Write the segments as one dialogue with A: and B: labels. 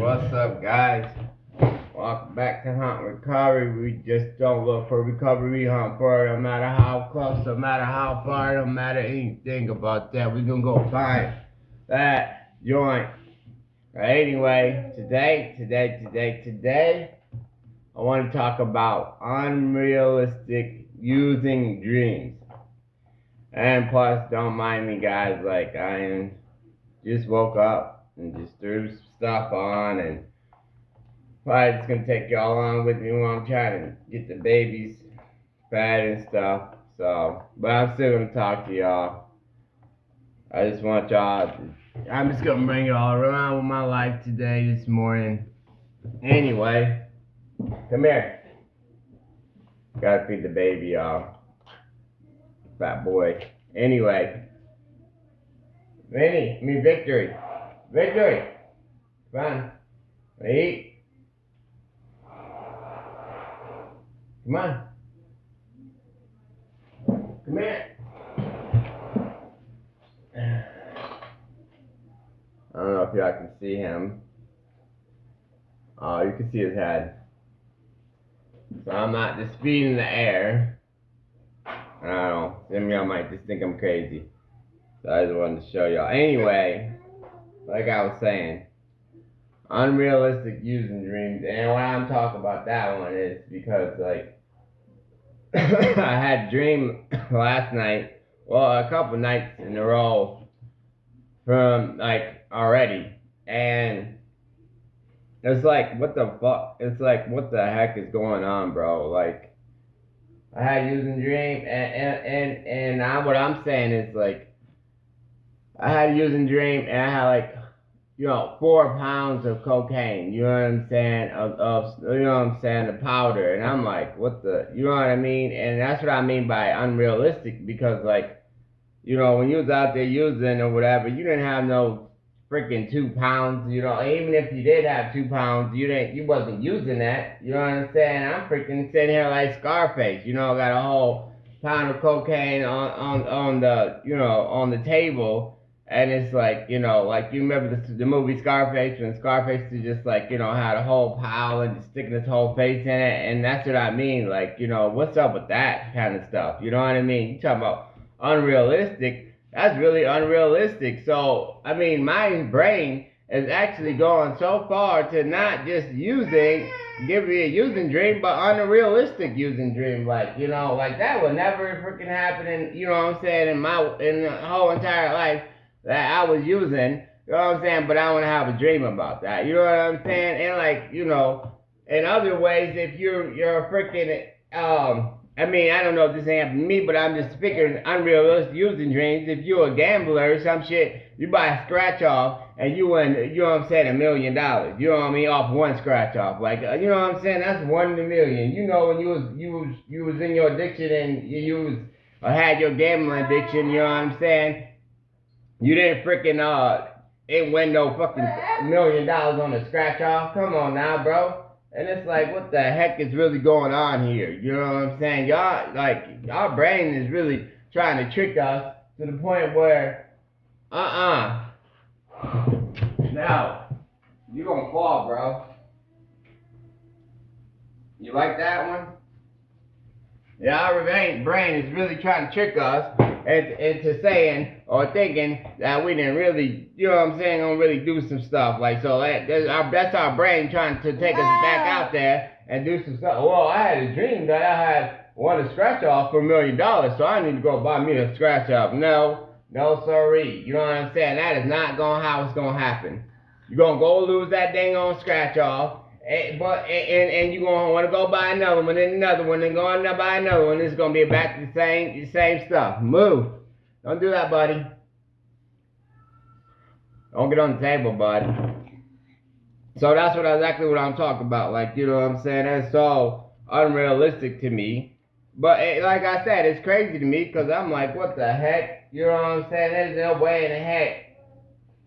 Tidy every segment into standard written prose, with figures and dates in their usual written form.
A: What's up, guys? Welcome back to Hunt Recovery. We just don't look for recovery, we hunt for it. No matter how close, no matter how far, no matter anything about that. We're gonna go find that joint. Anyway, today, I want to talk about unrealistic using dreams. And plus, don't mind me, guys, like just woke up and just threw some stuff on, and probably just gonna take y'all along with me while I'm trying to get the babies fed and stuff. So, but I'm still gonna talk to y'all. I just want I'm just gonna bring y'all around with my life today, this morning. Anyway, come here. Gotta feed the baby, y'all. Fat boy. Anyway, Victory. Come on. Eat. Come on. Come here. I don't know if y'all can see him. Oh, you can see his head. So I'm not just feeding the air. I don't know. Some of y'all might just think I'm crazy. So I just wanted to show y'all. Anyway, like I was saying, unrealistic using dreams. And when I'm talking about that one is because, like, I had a dream last night, well, a couple nights in a row from, like, already. And it's like, what the fuck? It's like, what the heck is going on, bro? Like, I had a using dream, and now what I'm saying is, like, I had a using dream, and I had, like, 4 pounds of cocaine, you know what I'm saying, the powder, and I'm like, what the, you know what I mean, and that's what I mean by unrealistic, because, like, when you was out there using or whatever, you didn't have no freaking 2 pounds, even if you did have 2 pounds, you wasn't using that, you know what I'm saying. I'm freaking sitting here like Scarface, got a whole pound of cocaine on the table. And it's like, like you remember the movie Scarface, when Scarface is just like, had a whole pile and just sticking his whole face in it. And that's what I mean. Like, what's up with that kind of stuff? You know what I mean? You talking about unrealistic. That's really unrealistic. So, I mean, my brain is actually going so far to not just give me a using dream, but unrealistic using dream. Like, like that would never freaking happen in, what I'm saying, in the whole entire life that I was using, you know what I'm saying, but I want to have a dream about that, you know what I'm saying, and like, in other ways, if you're a freaking, I mean, I don't know if this ain't happened to me, but I'm just figuring unrealistic using dreams. If you're a gambler or some shit, you buy a scratch off, and you win, you know what I'm saying, $1 million, you know what I mean, off one scratch off, like, you know what I'm saying, that's 1 in a million, when you was in your addiction, and you had your gambling addiction, you know what I'm saying. You didn't freaking ain't win no fucking $1 million on a scratch off. Come on now, bro. And it's like, what the heck is really going on here? You know what I'm saying? Y'all, like, our brain is really trying to trick us to the point where, no, you gonna fall, bro. You like that one? Yeah, our brain is really trying to trick us into saying or thinking that we didn't really, don't really do some stuff. Like, so that's our brain trying to take us back out there and do some stuff. Well, I had a dream that I had won a scratch off for $1 million, so I need to go buy me a scratch off. No, sorry. You know what I'm saying? That is not how it's going to happen. You're going to go lose that dang on scratch off. And you're going to want to go buy another one, and another one, and go on and buy another one. It's going to be back to the same stuff. Move. Don't do that, buddy. Don't get on the table, buddy. So that's exactly what I'm talking about. Like, you know what I'm saying? That's so unrealistic to me. But like I said, it's crazy to me because I'm like, what the heck? You know what I'm saying? There's no way in the heck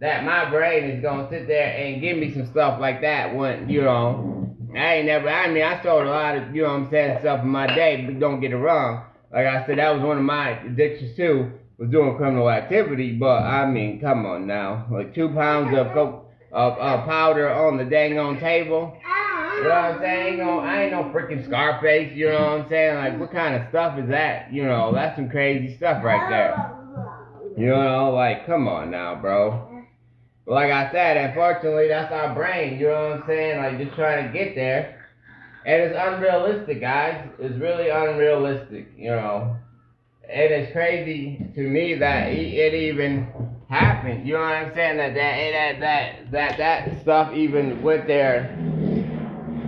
A: that my brain is gonna sit there and give me some stuff like that when, I sold a lot of, stuff in my day, but don't get it wrong. Like I said, that was one of my addictions too, was doing criminal activity, but I mean, come on now. Like 2 pounds of powder on the dang on table. You know what I'm saying? I ain't no freaking Scarface. You know what I'm saying? Like, what kind of stuff is that? You know, that's some crazy stuff right there. You know, like, come on now, bro. But like I said, unfortunately, that's our brain. You know what I'm saying? Like, just trying to get there. And it's unrealistic, guys. It's really unrealistic, you know. And it's crazy to me that it even happened. You know what I'm saying? That stuff even went there.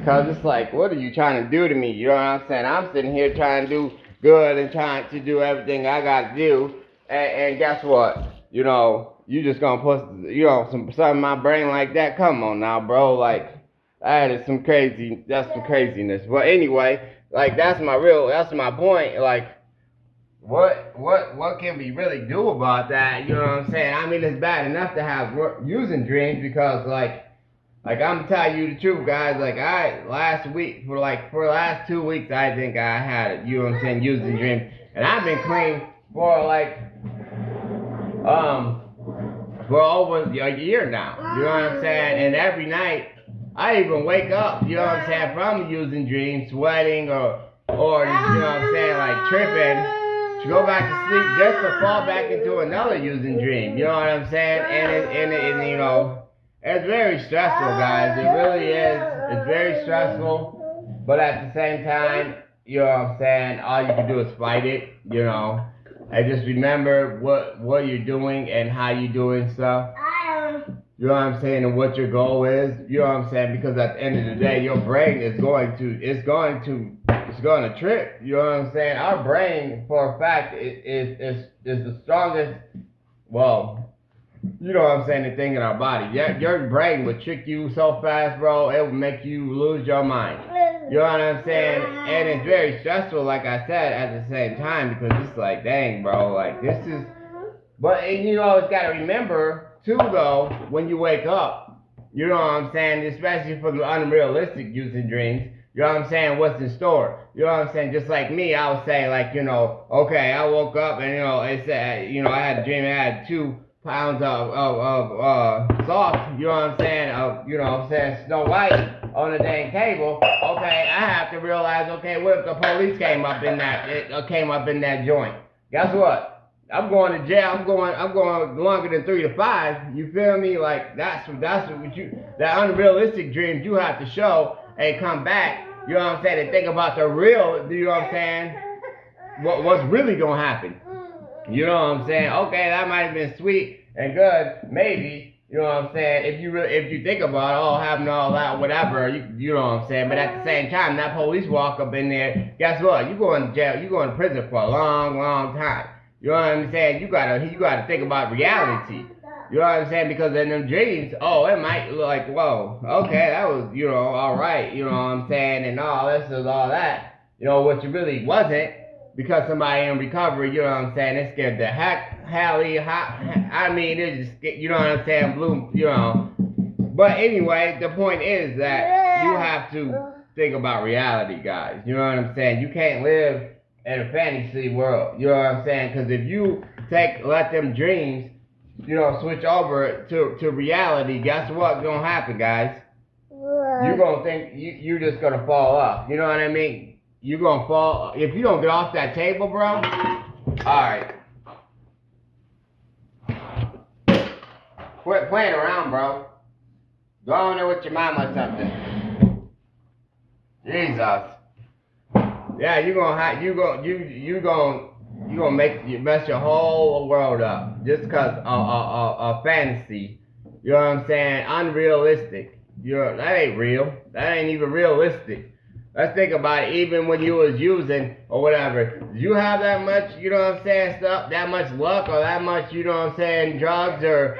A: Cause it's like, what are you trying to do to me? You know what I'm saying? I'm sitting here trying to do good and trying to do everything I got to do. And guess what? You know, you just gonna put, you know, something in my brain like that. Come on now, bro. Like, that's some craziness. But anyway, like that's my point. Like, what can we really do about that? You know what I'm saying? I mean, it's bad enough to have using dreams because like I'm telling you the truth, guys. Like for the last 2 weeks, I think I had it. You know what I'm saying? Using dreams, and I've been clean for like for over a year now. You know what I'm saying? And every night, I even wake up. You know what I'm saying? From using dreams, sweating or you know what I'm saying, like tripping. To go back to sleep just to fall back into another using dream. You know what I'm saying? And you know. It's very stressful, guys. It really is. It's very stressful. But at the same time, you know what I'm saying? All you can do is fight it, you know. And just remember what you're doing and how you're doing stuff. You know what I'm saying? And what your goal is. You know what I'm saying? Because at the end of the day, your brain is going to trip. You know what I'm saying? Our brain, for a fact, is the strongest, well, you know what I'm saying, the thing in our body. Your brain would trick you so fast, bro, it would make you lose your mind. You know what I'm saying? And it's very stressful, like I said, at the same time, because it's like, dang, bro, like, this is... But, and you always got to remember, too, though, when you wake up, you know what I'm saying, especially for the unrealistic using dreams, you know what I'm saying, what's in store. You know what I'm saying, just like me, I would say, like, you know, okay, I woke up and, you know, it said, you know, I had a dream, I had 2 pounds of salt, you know what I'm saying, you know what I'm saying, Snow White on the dang table. Okay, I have to realize, okay, what if the police came up in that joint? Guess what? I'm going to jail. I'm going longer than 3 to 5. You feel me? Like that's what that unrealistic dreams you have to show and come back. You know what I'm saying? And think about the real. You know what I'm saying? What's really gonna happen? You know what I'm saying? Okay, that might have been sweet and good, maybe. You know what I'm saying? If you think about it, oh, having all that, whatever, you know what I'm saying? But at the same time, that police walk up in there, guess what? You going to jail, you going to prison for a long, long time. You know what I'm saying? You gotta think about reality. You know what I'm saying? Because in them dreams, oh, it might look like, whoa, okay, that was, you know, all right. You know what I'm saying? And all this is all that. You know, what you really wasn't. Because somebody in recovery, you know what I'm saying, it scared the I mean, it just, you know what I'm saying, blue, you know. But anyway, the point is that you have to think about reality, guys. You know what I'm saying? You can't live in a fantasy world. You know what I'm saying? Because if you let them dreams, you know, switch over to reality, guess what's going to happen, guys? You're going to think you're just going to fall off. You know what I mean? You're gonna fall if you don't get off that table, bro. Alright. Quit playing around, bro. Go on there with your mom or something. Jesus. Yeah, you gonna mess your whole world up just cause a fantasy. You know what I'm saying? Unrealistic. That ain't real. That ain't even realistic. Let's think about it, even when you was using or whatever. Did you have that much, you know what I'm saying, stuff, that much luck or that much, you know what I'm saying, drugs or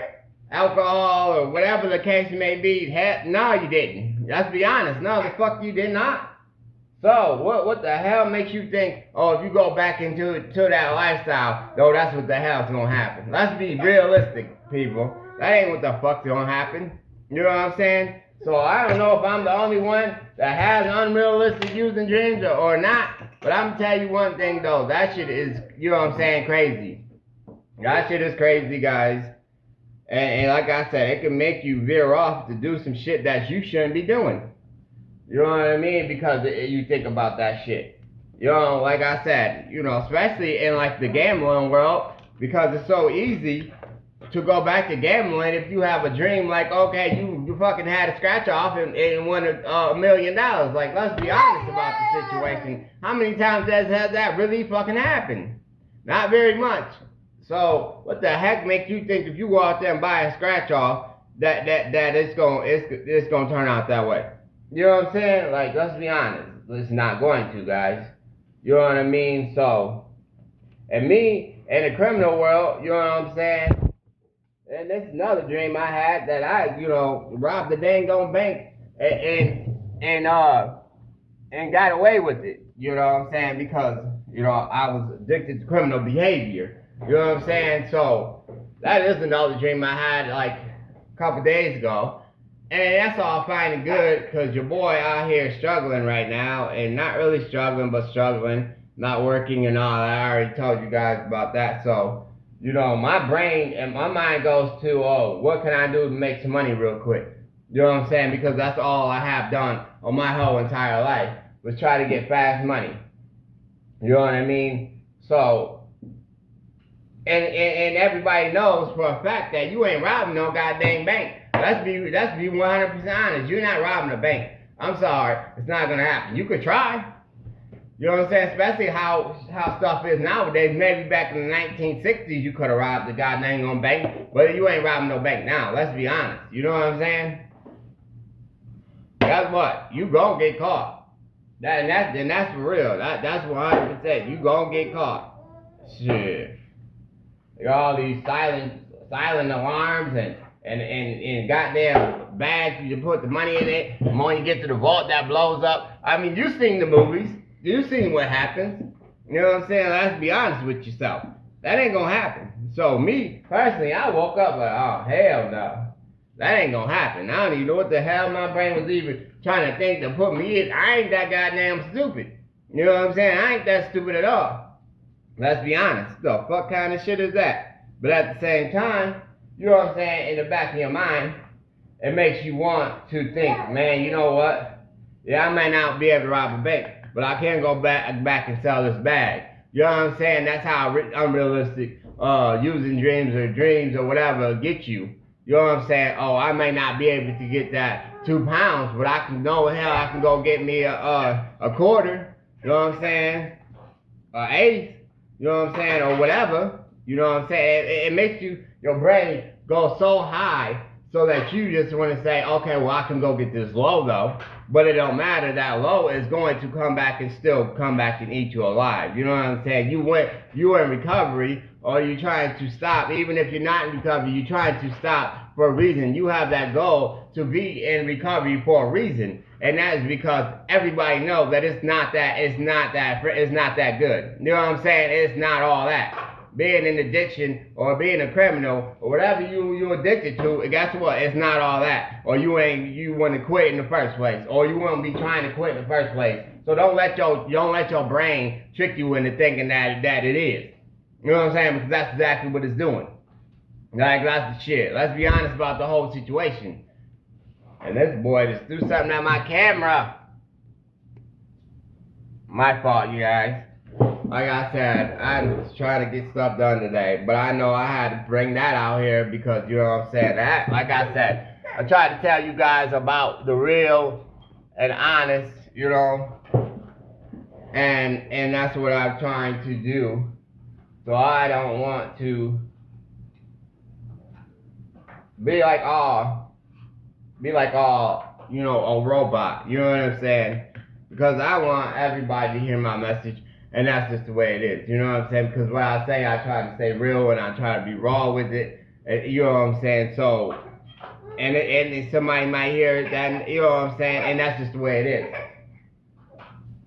A: alcohol or whatever the case may be? No, you didn't. Let's be honest. No, the fuck you did not. So, what the hell makes you think, oh, if you go back into that lifestyle, no, that's what the hell's gonna happen? Let's be realistic, people. That ain't what the fuck's gonna happen. You know what I'm saying? So I don't know if I'm the only one that has unrealistic using dreams or not, but I'm gonna tell you one thing though, that shit is, you know what I'm saying, crazy. That shit is crazy, guys. And like I said, it can make you veer off to do some shit that you shouldn't be doing. You know what I mean? Because you think about that shit. You know, like I said, you know, especially in like the gambling world, because it's so easy to go back to gambling if you have a dream like, okay, you fucking had a scratch off and won $1 million. Like, let's be honest about the situation. How many times has that really fucking happened? Not very much. So what the heck makes you think if you go out there and buy a scratch off that it's gonna turn out that way? You know what I'm saying? Like, let's be honest. It's not going to, guys. You know what I mean? So, and me in the criminal world, you know what I'm saying? And that's another dream I had that I, you know, robbed the dang on bank and got away with it. You know what I'm saying? Because, you know, I was addicted to criminal behavior. You know what I'm saying? So that is another dream I had like a couple days ago. And that's all fine and good because your boy out here struggling right now, and not really struggling, but struggling, not working and all that. I already told you guys about that. So, you know, my brain and my mind goes to, oh, what can I do to make some money real quick? You know what I'm saying? Because that's all I have done on my whole entire life was try to get fast money. You know what I mean? So, and everybody knows for a fact that you ain't robbing no goddamn bank. Let's be 100% honest. You're not robbing a bank. I'm sorry, it's not gonna happen. You could try. You know what I'm saying? Especially how stuff is nowadays. Maybe back in the 1960s you could have robbed the goddamn bank, but you ain't robbing no bank now. Let's be honest. You know what I'm saying? Guess what? You gon' get caught. That's for real. That's 100%. You gon' get caught. Shit. They got all these silent alarms and goddamn bags you put the money in it. The moment you get to the vault, that blows up. I mean, you seen the movies. You seen what happens. You know what I'm saying? Let's be honest with yourself. That ain't gonna happen. So me, personally, I woke up like, oh, hell no. That ain't gonna happen. I don't even know what the hell my brain was even trying to think to put me in. I ain't that goddamn stupid. You know what I'm saying? I ain't that stupid at all. Let's be honest. The fuck kind of shit is that? But at the same time, you know what I'm saying, in the back of your mind, it makes you want to think, man, you know what? Yeah, I might not be able to rob a bank, but I can go back and sell this bag. You know what I'm saying? That's how unrealistic using dreams or whatever get you. You know what I'm saying? Oh, I may not be able to get that 2 pounds, but I can know hell I can go get me a quarter. You know what I'm saying? An eighth. You know what I'm saying? Or whatever. You know what I'm saying? It makes your brain go so high so that you just want to say, okay, well, I can go get this low though. But it don't matter. That low is going to come back and still come back and eat you alive. You know what I'm saying? You were in recovery, or you're trying to stop. Even if you're not in recovery, you're trying to stop for a reason. You have that goal to be in recovery for a reason. And that is because everybody knows that it's not that good. You know what I'm saying? It's not all that. Being in addiction or being a criminal or whatever you're addicted to, guess what? It's not all that. Or you want to quit in the first place, or you won't be trying to quit in the first place. So don't let your brain trick you into thinking that it is. You know what I'm saying? Because that's exactly what it's doing. Like, that's the shit. Let's be honest about the whole situation. And this boy just threw something at my camera. My fault, you guys. Like I said, I was trying to get stuff done today, but I know I had to bring that out here because, you know what I'm saying, that, like I said, I tried to tell you guys about the real and honest, you know, and that's what I'm trying to do. So I don't want to be like all, you know, a robot, you know what I'm saying? Because I want everybody to hear my message. And that's just the way it is, you know what I'm saying? Because what I say, I try to stay real and I try to be raw with it. You know what I'm saying? So, and somebody might hear it, then, you know what I'm saying? And that's just the way it is.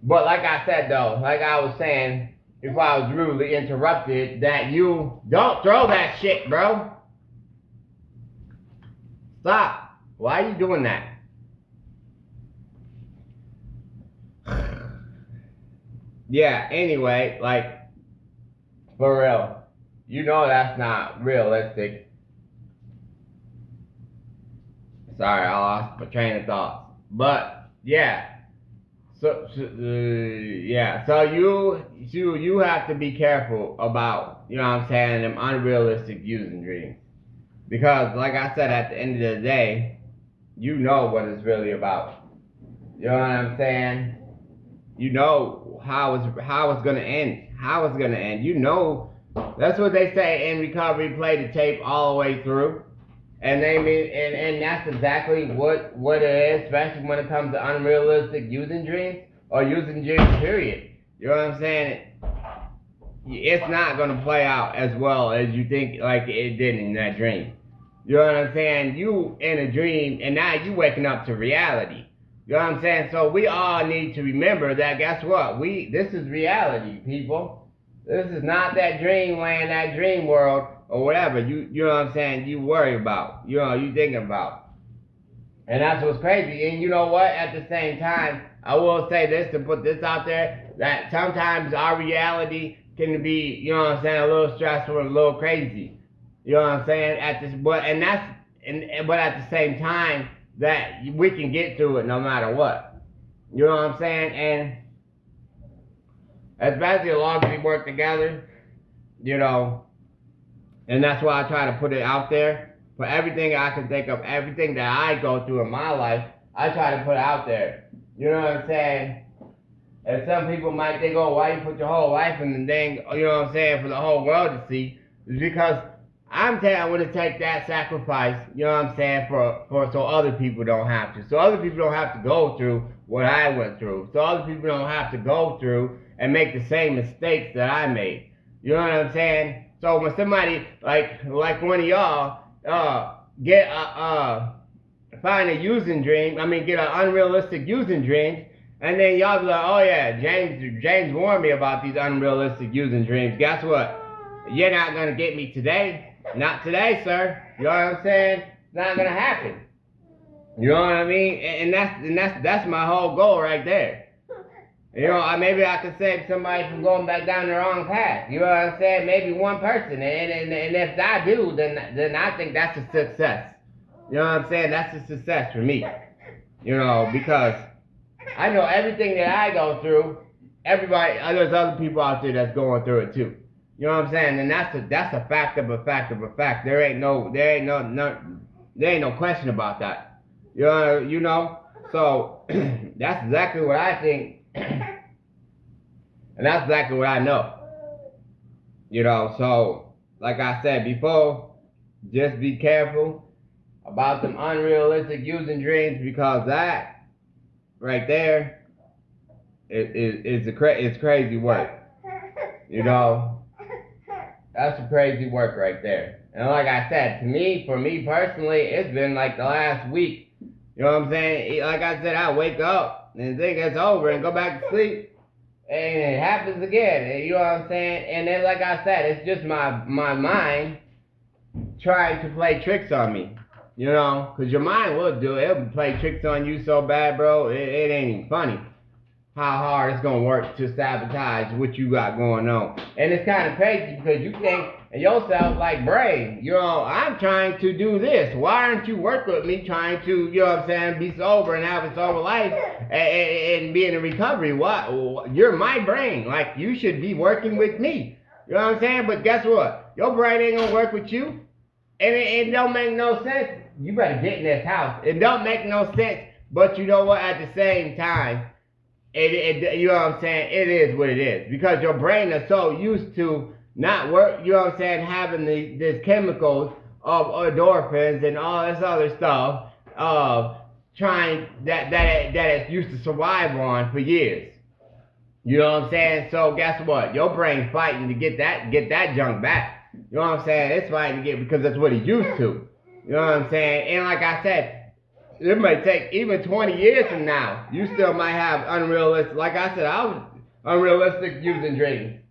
A: But like I said though, like I was saying, if I was rudely interrupted, that you don't throw that shit, bro. Stop. Why are you doing that? Yeah, anyway, like, for real, you know that's not realistic. Sorry, I lost my train of thoughts. But yeah, yeah. So you have to be careful about, you know what I'm saying, them unrealistic using dreams, because like I said, at the end of the day, you know what it's really about. You know what I'm saying? You know how it's gonna end. How it's gonna end. You know, that's what they say in recovery. Play the tape all the way through. And they mean, and that's exactly what it is, especially when it comes to unrealistic using dreams or using dreams. Period. You know what I'm saying? It's not gonna play out as well as you think like it did in that dream. You know what I'm saying? You in a dream, and now you waking up to reality. You know what I'm saying? So we all need to remember that. Guess what? This is reality, people. This is not that dreamland, that dream world, or whatever. You know what I'm saying? You worry about. You know, you thinking about. And that's what's crazy. And you know what? At the same time, I will say this to put this out there, that sometimes our reality can be, you know what I'm saying, a little stressful and a little crazy. You know what I'm saying? But at the same time, that we can get through it no matter what. You know what I'm saying? And especially as long as we work together, you know, and that's why I try to put it out there. For everything I can think of, everything that I go through in my life, I try to put it out there. You know what I'm saying? And some people might think, oh, why you put your whole life in the thing, you know what I'm saying, for the whole world to see? It's because I'm willing to take that sacrifice, you know what I'm saying, for so other people don't have to. So other people don't have to go through what I went through. So other people don't have to go through and make the same mistakes that I made. You know what I'm saying? So when somebody like one of y'all get find a using dream, get an unrealistic using dream, and then y'all be like, oh yeah, James warned me about these unrealistic using dreams. Guess what? You're not gonna get me today. Not today, sir. You know what I'm saying? It's not gonna happen. You know what I mean? And that's my whole goal right there. You know, maybe I could save somebody from going back down the wrong path. You know what I'm saying? Maybe one person. And if I do, then I think that's a success. You know what I'm saying? That's a success for me. You know, because I know everything that I go through, there's other people out there that's going through it too. You know what I'm saying? And that's a fact of a fact of a fact. There ain't no question about that. You know? So that's exactly what I think. And that's exactly what I know. You know, so like I said before, just be careful about them unrealistic using dreams, because that right there it's crazy work. You know, that's a crazy work right there. And like I said, for me personally, it's been like the last week. You know what I'm saying? Like I said, I wake up and think it's over and go back to sleep, and it happens again. You know what I'm saying? And then, like I said, it's just my mind trying to play tricks on me. You know, because your mind will do it. It'll play tricks on you so bad, bro. It ain't even funny how hard it's gonna work to sabotage what you got going on. And it's kind of crazy because you think yourself like, brain, you know, I'm trying to do this. Why aren't you working with me trying to, you know what I'm saying, be sober and have a sober life and be in a recovery? What? You're my brain. Like, you should be working with me. You know what I'm saying? But guess what? Your brain ain't gonna work with you. And it don't make no sense. You better get in this house. It don't make no sense. But you know what? At the same time, you know what I'm saying? It is what it is, because your brain is so used to not work. You know what I'm saying? Having these chemicals of endorphins and all this other stuff, trying that it's used to survive on for years. You know what I'm saying? So guess what? Your brain's fighting to get that junk back. You know what I'm saying? It's fighting to get, because that's what he's used to. You know what I'm saying? And like I said, it might take even 20 years from now. You still might have unrealistic, like I said, I was unrealistic using dreams.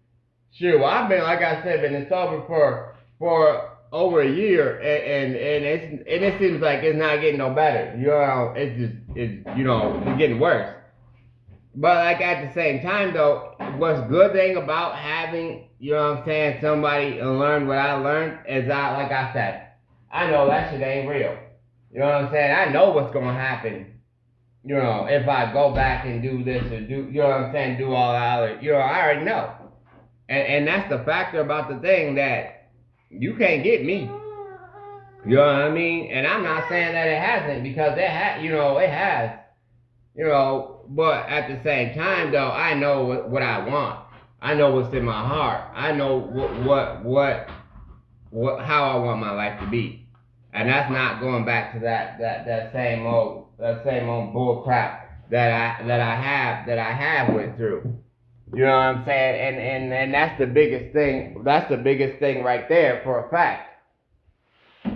A: Shoot, I've been, like I said, been sober for over a year, and it seems like it's not getting no better. You know, it's getting worse. But like at the same time though, what's good thing about having, you know what I'm saying, somebody learn what I learned is like I said, I know that shit ain't real. You know what I'm saying? I know what's gonna happen. You know, if I go back and do this or do, you know what I'm saying, do all that other, you know, I already know. And that's the factor about the thing that you can't get me. You know what I mean? And I'm not saying that it hasn't, because it has, it has. You know, but at the same time though, I know what I want. I know what's in my heart. I know what how I want my life to be. And that's not going back to that same old bull crap that I have went through. You know what I'm saying? And that's the biggest thing. That's the biggest thing right there for a fact.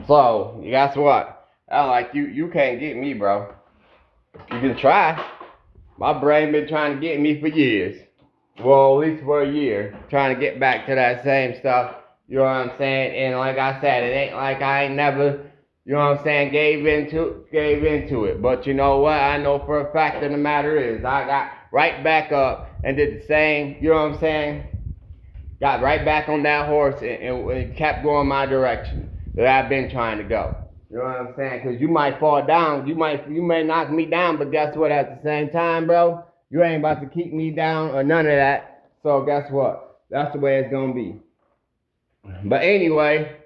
A: So, guess what? I like you can't get me, bro. You can try. My brain been trying to get me for years. Well, at least for a year. Trying to get back to that same stuff. You know what I'm saying? And like I said, it ain't like I ain't never, you know what I'm saying, gave into it. But you know what? I know for a fact that the matter is, I got right back up and did the same, you know what I'm saying? Got right back on that horse and kept going my direction that I've been trying to go. You know what I'm saying? Because you might fall down, you may knock me down, but guess what? At the same time, bro, you ain't about to keep me down or none of that. So guess what? That's the way it's gonna be. But anyway,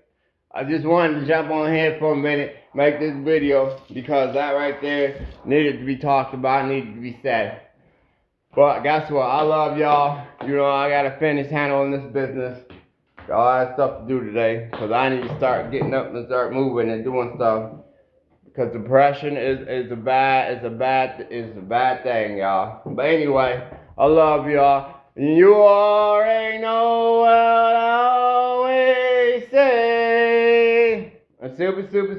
A: I just wanted to jump on here for a minute, make this video, because that right there needed to be talked about, needed to be said. But guess what? I love y'all. You know, I gotta finish handling this business. Got all that stuff to do today, because I need to start getting up and start moving and doing stuff. Because depression is a bad thing, y'all. But anyway, I love y'all. You already know what I always say. I'm super proud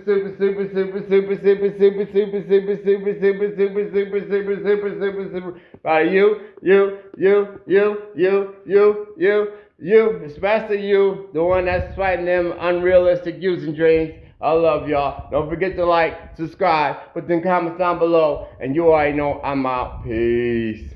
A: of you, especially you, the one that's fighting them unrealistic using dreams. I love y'all. Don't forget to like, subscribe, put them comments down below, and you already know I'm out. Peace.